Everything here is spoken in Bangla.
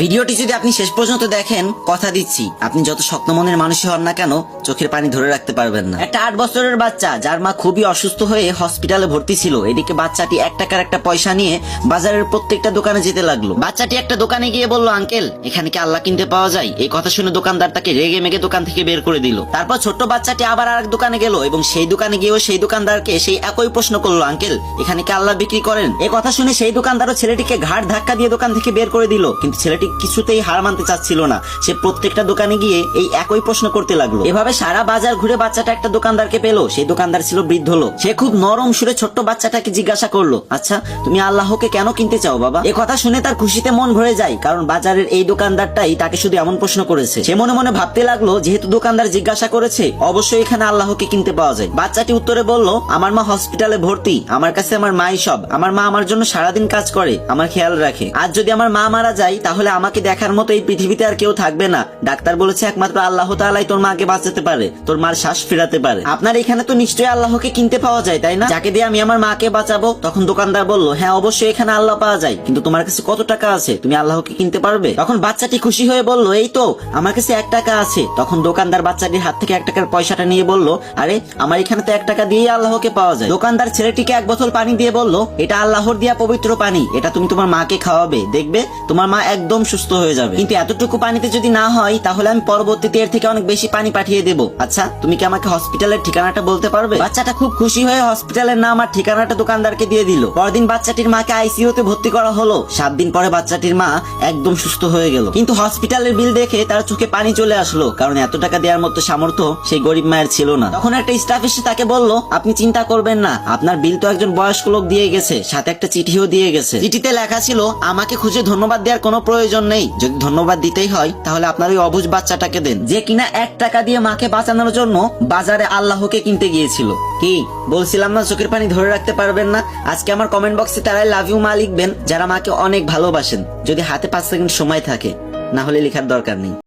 ভিডিওটি যদি আপনি শেষ পর্যন্ত দেখেন, কথা দিচ্ছি আপনি যত শক্ত মনের মানুষই হন না কেন চোখের পানি ধরে রাখতে পারবেন না। একটা 8 বছরের বাচ্চা যার মা খুবই অসুস্থ হয়ে হসপিটালে ভর্তি ছিল, এদিকে বাচ্চাটি 1 টাকার একটা পয়সা নিয়ে বাজারের প্রত্যেকটা দোকানে যেতে লাগলো। বাচ্চাটি একটা দোকানে গিয়ে বলল, আঙ্কেল এখানে কি আল্লাহ কিনতে পাওয়া যায়? এই কথা শুনে দোকানদার তাকে রেগে মেগে দোকান থেকে বের করে দিল। তারপর ছোট্ট বাচ্চাটি আবার আরেক দোকানে গেল এবং সেই দোকানে গিয়েও সেই দোকানদারকে সেই একই প্রশ্ন করলো, আঙ্কেল এখানে কি আল্লাহ বিক্রি করেন? এই কথা শুনে সেই দোকানদারও ছেলেটিকে ঘাড় ধাক্কা দিয়ে দোকান থেকে বের করে দিল। কিন্তু ছেলেটি কিছুতেই হার মানতে চাচ্ছিল না। সে প্রত্যেকটা দোকানে গিয়ে এই একই প্রশ্ন করতে লাগলো। এভাবে সারা বাজার ঘুরে বাচ্চাটা একটা দোকানদারকে পেল। সেই দোকানদার ছিল বৃদ্ধ লোক। সে খুব নরম সুরে ছোট্ট বাচ্চাটাকে জিজ্ঞাসা করলো, আচ্ছা তুমি আল্লাহকে কেন কিনতে চাও বাবা? এ কথা শুনে তার খুশিতে মন ভরে যায়, কারণ বাজারের এই দোকানদারটাই তাকে শুধু এমন প্রশ্ন করেছে। সে মনে মনে ভাবতে লাগলো, যেহেতু দোকানদার জিজ্ঞাসা করেছে অবশ্যই এখানে আল্লাহকে কিনতে পাওয়া যায়। বাচ্চাটি উত্তরে বলল, আমার মা হসপিটালে ভর্তি, আমার কাছে আমার মাই সব। আমার মা আমার জন্য সারাদিন কাজ করে, আমার খেয়াল রাখে। আজ যদি আমার মা মারা যায় তাহলে আমাকে দেখার মতো এই পৃথিবীতে আর কেউ থাকবে না। ডাক্তার বলেছে একমাত্র আল্লাহ তাআলাই তোর মাকে বাঁচাতে পারে, তোর মার শ্বাস ফেরাতে পারে। আপনার এখানে তো নিশ্চয়ই আল্লাহকে কিনতে পাওয়া যায়, তাই না? যাকে দিয়ে আমি আমার মাকে বাঁচাবো। তখন দোকানদার বলল, হ্যাঁ অবশ্যই এখানে আল্লাহ পাওয়া যায়, কিন্তু তোমার কাছে কত টাকা আছে? তুমি আল্লাহকে কিনতে পারবে? তখন বাচ্চাটি খুশি হয়ে বলল, এই তো আমার কাছে 1 টাকা আছে। তখন দোকানদার বাচ্চাটির হাত থেকে 1 টাকার পয়সাটা নিয়ে বলল, আরে আমার এখানে তো 1 টাকা দিয়েই আল্লাহকে পাওয়া যায়। দোকানদার ছেলেটিকে 1 বোতল পানি দিয়ে বলল, এটা আল্লাহর দেয়া পবিত্র পানি, এটা তুমি তোমার মাকে খাওয়াবে, দেখবে তোমার মা একদম সুস্থ হয়ে যাবে। কিন্তু এতটুকু পানিতে যদি না হয় তাহলে আমি পরবর্তীতে এর থেকে অনেক বেশি পানি পাঠিয়ে দেবো। আচ্ছা তুমি কি আমাকে হসপিটালের ঠিকানাটা বলতে পারবে? বাচ্চাটা খুব খুশি হয়ে হসপিটালের নাম আর ঠিকানাটা দোকানদারকে দিয়ে দিল। পরদিন বাচ্চাটির মাকে আইসিইউতে ভর্তি করা হলো। 7 দিন পরে বাচ্চাটির মা একদম সুস্থ হয়ে গেল। কিন্তু হসপিটালের বিল দেখে তার চোখে পানি চলে আসলো, কারণ এত টাকা দেওয়ার মতো সামর্থ্য সেই গরিব মায়ের ছিল না। তখন একটা স্টাফ এসে তাকে বলল, আপনি চিন্তা করবেন না, আপনার বিল তো একজন বয়স্ক লোক দিয়ে গেছে, সাথে একটা চিঠিও দিয়ে গেছে। চিঠিতে লেখা ছিল, আমাকে খুঁজে ধন্যবাদ দেওয়ার কোনো প্রয়োজন নেই, যদি ধন্যবাদ দিতেই হয় তাহলে আপনার ওই অবুঝ বাচ্চাটাকে দেন, যে কিনা 1 টাকা দিয়ে মাকে বাঁচানোর জন্য বাজারে আল্লাহকে কিনতে গিয়েছিল। কি বলছিলাম না চোখের পানি ধরে রাখতে পারবেন না? আজকে আমার কমেন্ট বক্সে তারাই লাভ ইউ মা লিখবেন যারা মাকে অনেক ভালোবাসেন, যদি হাতে 5 সেকেন্ড সময় থাকে, না হলে লেখার দরকার নেই।